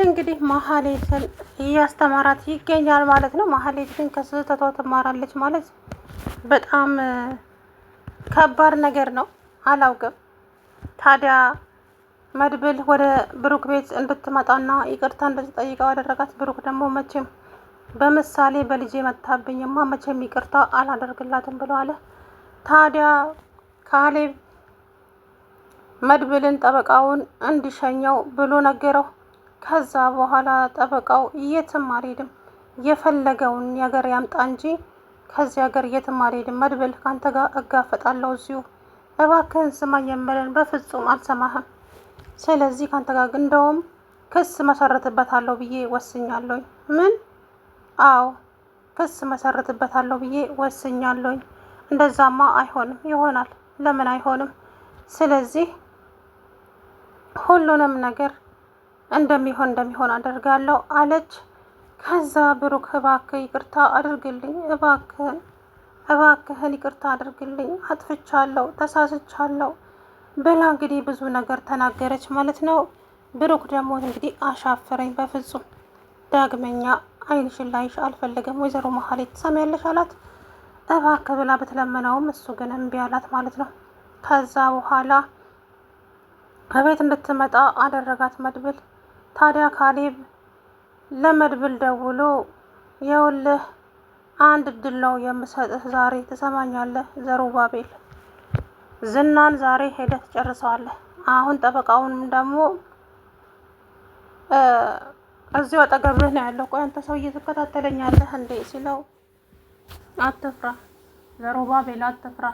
እንግዲህ መሀሌትን እያስተማራት ይገኛል ማለት ነው። መሀሌት ግን ከስህተቷ ትማራለች ማለት በጣም ከባድ ነገር ነው። አላውቅም። ታዲያ መድብል ወደ ብሩክ ቤት እንድትመጣና ይቅርታ እንድትጠይቀው አደረጋት። ብሩክ ደግሞ መቼም በምሳሌ በልጄ መታብኝማ መቼም ይቅርታ አላደርግላትም ብሎ አለ። ታዲያ ካሌብ መድብልን ጠበቃውን እንዲሸኘው ብሎ ነገረው። ከዛ በኋላ ጠበቃው የትም አልሄድም፣ የፈለገውን ነገር ያምጣ እንጂ ከዚህ ሀገር የትም አልሄድም፣ መድብል ካንተ ጋር እጋፈጣለሁ እዚሁ፣ እባክህን ስማኝ የምልን በፍጹም አልሰማህም። ስለዚህ ካንተ ጋር እንደውም ክስ መሰረትበታለሁ ብዬ ወስኛለሁኝ። ምን? አዎ ክስ መሰረትበታለሁ ብዬ ወስኛለሁኝ። እንደዛማ አይሆንም። ይሆናል። ለምን አይሆንም? ስለዚህ ሁሉንም ነገር እንደሚሆን አደርጋለሁ አለች። ከዛ ብሩክ እባክህ ይቅርታ አድርግልኝ፣ እባክህን ይቅርታ አድርግልኝ፣ አጥፍቻለሁ፣ ተሳስቻለሁ ብላ እንግዲህ ብዙ ነገር ተናገረች ማለት ነው። ብሩክ ደግሞ እንግዲህ አሻፈረኝ፣ በፍጹም ዳግመኛ ዓይንሽን ላይሽ አልፈልግም፣ ወይዘሮ መሀሌት ትሰሚያለሽ አላት። እባክህ ብላ ብትለመነውም እሱ ግን እምቢ አላት ማለት ነው። ከዛ በኋላ ከቤት እንድትመጣ አደረጋት መድብል። ታዲያ ካሌብ ለመድብል ደውሎ የውልህ አንድ እድል ነው የምሰጥህ ዛሬ፣ ትሰማኛለህ ዘሩባቤል፣ ዝናን ዛሬ ሄደህ ትጨርሰዋለህ። አሁን ጠበቃውንም ደግሞ እዚሁ አጠገብህ ነው ያለው። ቆይ አንተ ሰውዬ ትከታተለኛለህ እንዴ ሲለው አትፍራ ዘሩባቤል አትፍራ፣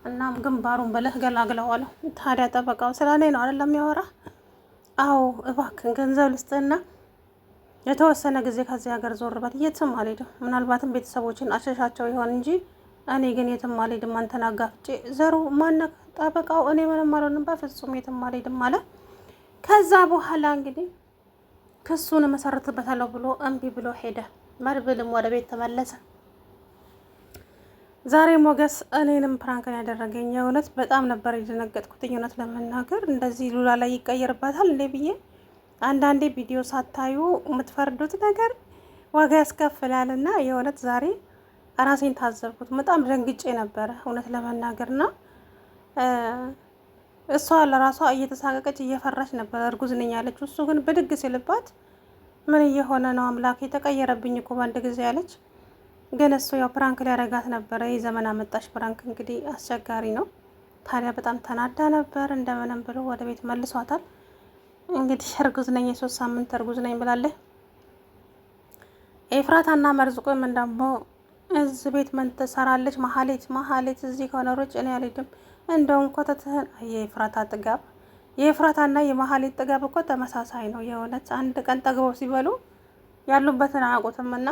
እናም ግንባሩን ብለህ ገላግለው አለው። ታዲያ ጠበቃው ስለ እኔ ነው አይደለም የሚያወራ? አዎ እባክህን ገንዘብ ልስጥህና የተወሰነ ጊዜ ከዚህ ሀገር ዞር በል። የትም አልሄድም፣ ምናልባትም ቤተሰቦችን አሸሻቸው ይሆን እንጂ እኔ ግን የትም አልሄድም፣ አንተን አጋፍጬ። ዘሩ ማነክ? ጠበቃው እኔ ምንም አልሆንም፣ በፍጹም የትም አልሄድም አለ። ከዛ በኋላ እንግዲህ ክሱን መሰረትበታለሁ ብሎ እምቢ ብሎ ሄደ። መድብልም ወደ ቤት ተመለሰ። ዛሬ ሞገስ እኔንም ፕራንክን ያደረገኝ የእውነት በጣም ነበር የደነገጥኩት። እውነት ለመናገር እንደዚህ ሉላ ላይ ይቀየርባታል እንዴ ብዬ። አንዳንዴ ቪዲዮ ሳታዩ የምትፈርዱት ነገር ዋጋ ያስከፍላል እና የእውነት ዛሬ ራሴን ታዘብኩት። በጣም ደንግጬ ነበረ እውነት ለመናገርና እሷ ለራሷ እየተሳቀቀች እየፈራች ነበር። እርጉዝ ነኝ ያለችው፣ እሱ ግን ብድግ ሲልባት ምን እየሆነ ነው አምላክ የተቀየረብኝ እኮ በአንድ ጊዜ ያለች። ግን እሱ ያው ፕራንክ ሊያረጋት ነበረ። የዘመን አመጣሽ ፕራንክ እንግዲህ አስቸጋሪ ነው። ታዲያ በጣም ተናዳ ነበር። እንደምንም ብሎ ወደ ቤት መልሷታል። እንግዲህ እርጉዝ ነኝ፣ የ3 ሳምንት እርጉዝ ነኝ ብላለች። ኤፍራታና መርዝቁም ደግሞ እዚህ ቤት ምን ትሰራለች? መሀሌት እዚህ ከኖረች እኔ አልሄድም፣ እንደውም ኮተትህን። የኤፍራታ ጥጋብ፣ የኤፍራታና የመሀሌት ጥጋብ እኮ ተመሳሳይ ነው። የእውነት አንድ ቀን ጠግበው ሲበሉ ያሉበትን አያውቁትም። እና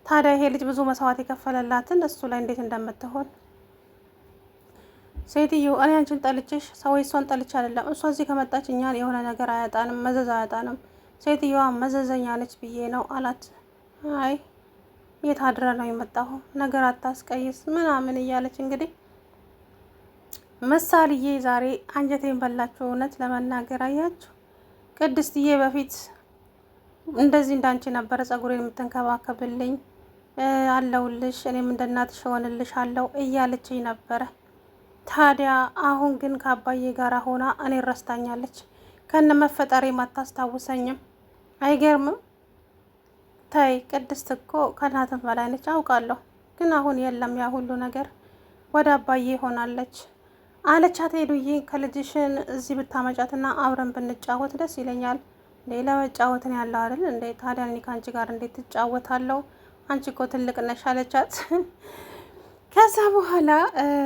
ታዲያ ይሄ ልጅ ብዙ መስዋዕት የከፈለላትን እሱ ላይ እንዴት እንደምትሆን ሴትዮ። እኔ አንቺን ጠልቼሽ ሰው እሷን ጠልቼ አይደለም። እሷ እዚህ ከመጣች እኛን የሆነ ነገር አያጣንም፣ መዘዝ አያጣንም። ሴትዮዋ መዘዘኛ ነች ብዬ ነው አላት። አይ የት አድረ ነው የመጣሁ ነገር አታስቀይስ ምናምን እያለች እንግዲህ ምሳሌዬ ዛሬ አንጀቴን በላችሁ። እውነት ለመናገር አያችሁ፣ ቅድስትዬ በፊት እንደዚህ እንዳንቺ ነበረ ጸጉሬን የምትንከባከብልኝ፣ አለውልሽ፣ እኔም እንደ እናትሽ ሆንልሽ አለው እያለችኝ ነበረ። ታዲያ አሁን ግን ከአባዬ ጋር ሆና እኔ ረስታኛለች። ከነ መፈጠሬም አታስታውሰኝም። አይገርምም? ታይ ቅድስት እኮ ከእናትም በላይ ነች አውቃለሁ። ግን አሁን የለም ያ ሁሉ ነገር፣ ወደ አባዬ ሆናለች አለቻት። ሄዱዬ ከልጅሽን እዚህ ብታመጫትና አብረን ብንጫወት ደስ ይለኛል። ሌላ መጫወትን ያለው አይደል እንዴ? ታዲያ እኔ ከአንቺ ጋር እንዴት ትጫወታለሁ? አንቺ እኮ ትልቅ ነሽ አለቻት። ከዛ በኋላ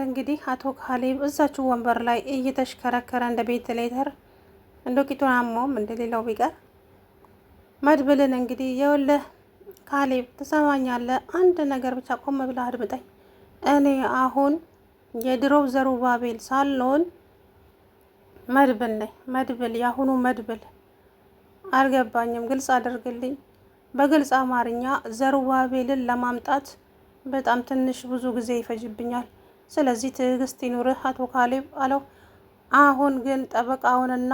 እንግዲህ አቶ ካሌብ እዛችሁ ወንበር ላይ እየተሽከረከረ እንደ ቬንቲሌተር እንደ ቂጡን አሞም እንደሌላው ቢቀር መድብልን እንግዲህ የውልህ ካሌብ ትሰማኛለህ? አንድ ነገር ብቻ ቆም ብለህ አድምጠኝ። እኔ አሁን የድሮው ዘሩባቤል ሳልሆን መድብል ነኝ። መድብል ያሁኑ መድብል አልገባኝም፣ ግልጽ አድርግልኝ። በግልጽ አማርኛ ዘሩባቤልን ለማምጣት በጣም ትንሽ ብዙ ጊዜ ይፈጅብኛል። ስለዚህ ትዕግስት ይኑርህ አቶ ካሌብ አለው። አሁን ግን ጠበቃውንና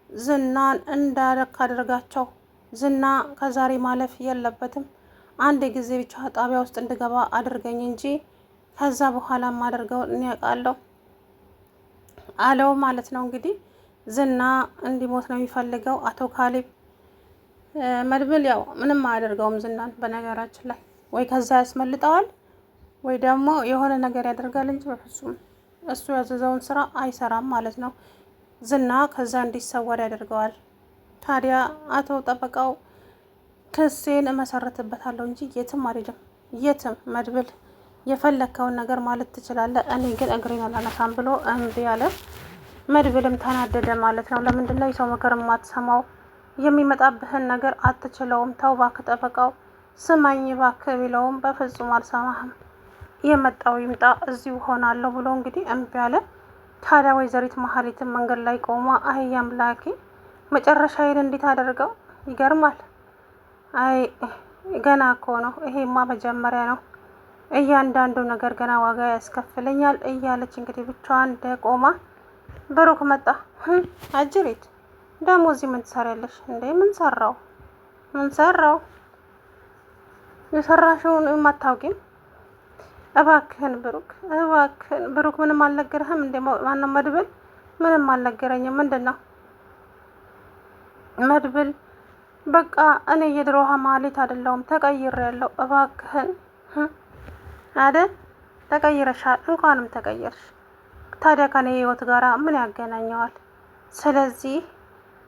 ዝናን እንዳረክ አድርጋቸው። ዝና ከዛሬ ማለፍ የለበትም። አንድ ጊዜ ብቻ ጣቢያ ውስጥ እንድገባ አድርገኝ እንጂ ከዛ በኋላ ማደርገው እኔ አውቃለሁ አለው ማለት ነው። እንግዲህ ዝና እንዲሞት ነው የሚፈልገው አቶ ካሌብ። መድብል ያው ምንም አያደርገውም ዝናን። በነገራችን ላይ ወይ ከዛ ያስመልጠዋል ወይ ደግሞ የሆነ ነገር ያደርጋል እንጂ በፍጹም እሱ ያዘዘውን ስራ አይሰራም ማለት ነው። ዝና ከዛ እንዲሰወር ያደርገዋል። ታዲያ አቶ ጠበቃው ክሴን እመሰረትበታለሁ እንጂ የትም አልሄድም፣ የትም መድብል የፈለግከውን ነገር ማለት ትችላለህ፣ እኔ ግን እግሬን አላነሳም ብሎ እምቢ አለ። መድብልም ተናደደ ማለት ነው። ለምንድን ነው የሰው ምክር የማትሰማው? የሚመጣብህን ነገር አትችለውም። ተው እባክህ ጠበቃው ስማኝ እባክህ ቢለውም በፍጹም አልሰማህም፣ የመጣው ይምጣ እዚሁ ሆናለሁ ብሎ እንግዲህ እምቢ አለ። ታዲያ ወይዘሪት መሀሊትን መንገድ ላይ ቆማ አይ አምላኬ መጨረሻዬን እንዴት አደርገው? ይገርማል። አይ ገና እኮ ነው፣ ይሄማ መጀመሪያ ነው፣ እያንዳንዱ ነገር ገና ዋጋ ያስከፍለኛል እያለች እንግዲህ ብቻዋን ቆማ ብሩክ መጣ። አጅሬት ደግሞ እዚህ ምን ትሰሪያለሽ እንዴ? ምን ሰራው? የሰራሽውን አታውቂም? እባክህን ብሩክ ምንም አልነገረህም እንዴ? ማነው መድብል? ምንም አልነገረኝም። ምንድን ነው መድብል? በቃ እኔ የድሮዋ ማህሌት አይደለሁም ተቀይሬያለሁ። እባክህን አይደል? ተቀይረሻል። እንኳንም ተቀየርሽ። ታዲያ ከኔ ህይወት ጋራ ምን ያገናኘዋል? ስለዚህ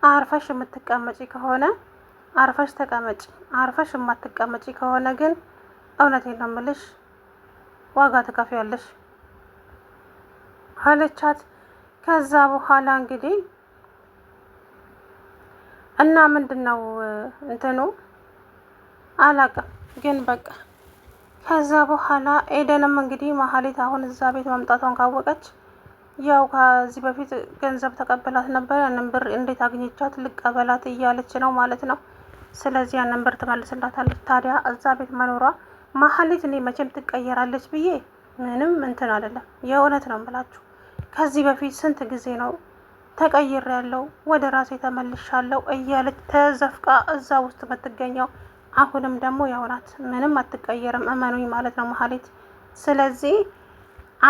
አርፈሽ የምትቀመጪ ከሆነ አርፈሽ ተቀመጪ። አርፈሽ የማትቀመጪ ከሆነ ግን እውነቴን ነው የምልሽ ዋጋ ትከፍያለሽ አለቻት። ከዛ በኋላ እንግዲህ እና ምንድን ነው እንትኑ አላውቅም፣ ግን በቃ ከዛ በኋላ ኤደንም እንግዲህ መሀሌት አሁን እዛ ቤት መምጣቷን ካወቀች ያው ከዚህ በፊት ገንዘብ ተቀበላት ነበር። ያንን ብር እንዴት አግኝቻት ልቀበላት እያለች ነው ማለት ነው። ስለዚህ ያንን ብር ትመልስላታለች። ታዲያ እዛ ቤት መኖሯ መሀሌት እኔ መቼም ትቀየራለች ብዬ ምንም እንትን አይደለም። የእውነት ነው ብላችሁ ከዚህ በፊት ስንት ጊዜ ነው ተቀይሬያለሁ፣ ወደ ራሴ ተመልሻለሁ እያለች ተዘፍቃ እዛ ውስጥ የምትገኘው። አሁንም ደግሞ ያው ናት፣ ምንም አትቀየርም፣ እመኑኝ ማለት ነው መሀሌት። ስለዚህ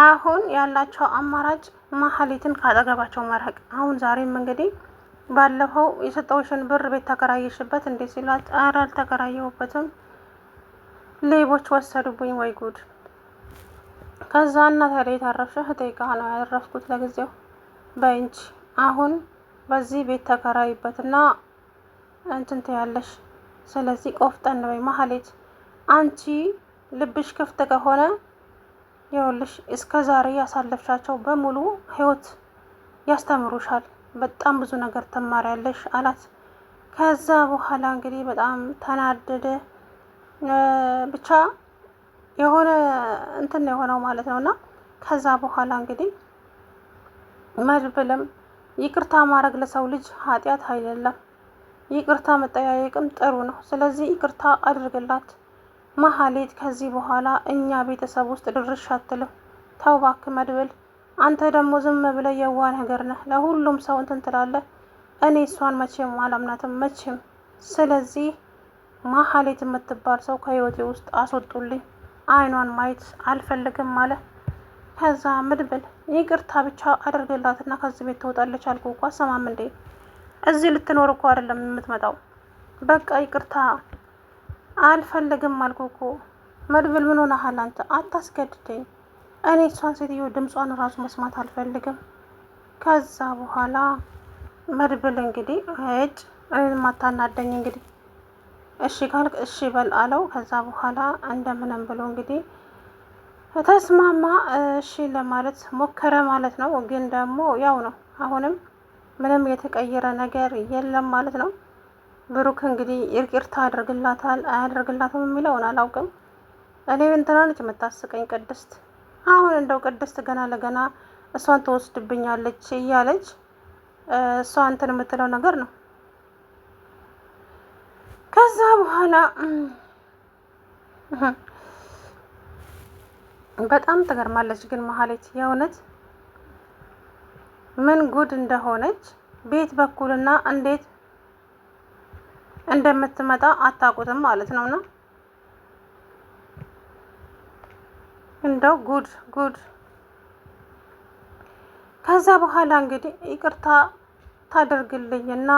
አሁን ያላቸው አማራጭ መሀሌትን ካጠገባቸው መራቅ። አሁን ዛሬም እንግዲህ ባለፈው የሰጠውሽን ብር ቤት ተከራየሽበት እንዴ ሲላት፣ ኧረ አልተከራየሁበትም ሌቦች ወሰዱብኝ፣ ወይ ጉድ። ከዛ እናት ያለ የታረፍሽ እህቴ ጋ ነው ያረፍኩት ለጊዜው በእንጂ አሁን በዚህ ቤት ተከራይበትና እንትን ትያለሽ። ስለዚህ ቆፍጠን በይ መሀሌት። አንቺ ልብሽ ክፍት ከሆነ ይኸውልሽ እስከ ዛሬ ያሳለፍሻቸው በሙሉ ህይወት ያስተምሩሻል፣ በጣም ብዙ ነገር ትማሪያለሽ አላት። ከዛ በኋላ እንግዲህ በጣም ተናደደ። ብቻ የሆነ እንትን የሆነው ማለት ነው። እና ከዛ በኋላ እንግዲህ መድብልም ይቅርታ ማድረግ ለሰው ልጅ ኃጢአት አይደለም፣ ይቅርታ መጠያየቅም ጥሩ ነው። ስለዚህ ይቅርታ አድርግላት መሀሌት። ከዚህ በኋላ እኛ ቤተሰብ ውስጥ ድርሽ አትልም። ተው እባክህ መድብል፣ አንተ ደግሞ ዝም ብለህ የዋ ነገር ነህ፣ ለሁሉም ሰው እንትን ትላለህ። እኔ እሷን መቼም አላምናትም መቼም። ስለዚህ መሀሌት የምትባል ሰው ከህይወቴ ውስጥ አስወጡልኝ፣ አይኗን ማየት አልፈልግም አለ። ከዛ መድብል ይቅርታ ብቻ አድርግላትና ከዚህ ቤት ትወጣለች አልኩ እኮ አሰማም እንዴ? እዚህ ልትኖር እኮ አይደለም የምትመጣው። በቃ ይቅርታ አልፈልግም አልኩ እኮ። መድብል ምን ሆነሃል አንተ? አታስገድደኝ። እኔ እሷን ሴትዮ ድምጿን ራሱ መስማት አልፈልግም። ከዛ በኋላ መድብል እንግዲህ እኔን ማታናደኝ እንግዲህ እሺ ካልክ እሺ በል አለው። ከዛ በኋላ እንደምንም ብሎ እንግዲህ ተስማማ። እሺ ለማለት ሞከረ ማለት ነው። ግን ደግሞ ያው ነው፣ አሁንም ምንም የተቀየረ ነገር የለም ማለት ነው። ብሩክ እንግዲህ ይቅርታ ያደርግላታል አያደርግላትም የሚለውን አላውቅም። እኔ እንትና ነች የምታስቀኝ ቅድስት። አሁን እንደው ቅድስት ገና ለገና እሷን ትወስድብኛለች እያለች እሷ እንትን የምትለው ነገር ነው። ከዛ በኋላ በጣም ትገርማለች ግን መሀሌት የእውነት ምን ጉድ እንደሆነች ቤት በኩልና እንዴት እንደምትመጣ አታውቁትም ማለት ነውና እንደው ጉድ ጉድ። ከዛ በኋላ እንግዲህ ይቅርታ ታደርግልኝና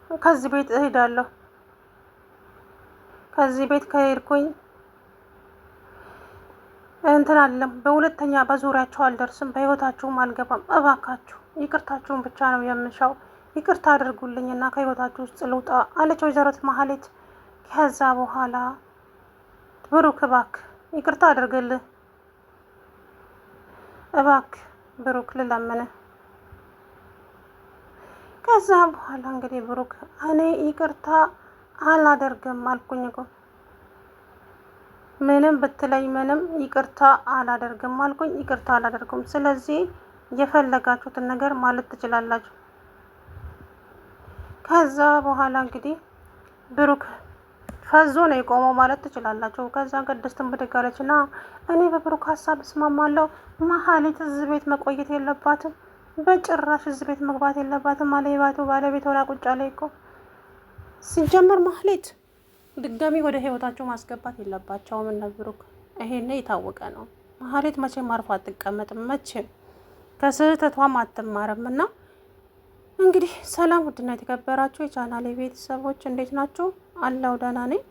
ከዚህ ቤት እሄዳለሁ። ከዚህ ቤት ከሄድኩኝ እንትን አለም በሁለተኛ በዙሪያቸው አልደርስም፣ በህይወታችሁም አልገባም። እባካችሁ ይቅርታችሁን ብቻ ነው የምሻው። ይቅርታ አድርጉልኝና ከህይወታችሁ ውስጥ ልውጣ አለች ወይዘሮት ማህሌት። ከዛ በኋላ ብሩክ እባክህ ይቅርታ አድርግልህ፣ እባክህ ብሩክ ልለምንህ። ከዛ በኋላ እንግዲህ ብሩክ እኔ ይቅርታ አላደርግም አልኩኝ እኮ ምንም ብትለኝ ምንም ይቅርታ አላደርግም አልኩኝ፣ ይቅርታ አላደርግም። ስለዚህ የፈለጋችሁትን ነገር ማለት ትችላላችሁ። ከዛ በኋላ እንግዲህ ብሩክ ፈዞ ነው የቆመው ማለት ትችላላችሁ። ከዛ ቅድስትን ብድግ አለችና እኔ በብሩክ ሀሳብ እስማማለሁ። ማህሌት እዚህ ቤት መቆየት የለባትም፣ በጭራሽ እዚህ ቤት መግባት የለባትም አለ የባቱ ባለቤት። ሆና ቁጭ አለ እኮ ሲጀመር ማህሌት ድጋሚ ወደ ህይወታቸው ማስገባት የለባቸውም እነ ብሩክ። ይሄን የታወቀ ነው። ማህሌት መቼም አርፋ አትቀመጥም፣ መቼም ከስህተቷም አትማርም። እና እንግዲህ ሰላም ውድና የተከበራችሁ የቻናሌ ቤተሰቦች እንዴት ናችሁ? አለው ደህና ነኝ።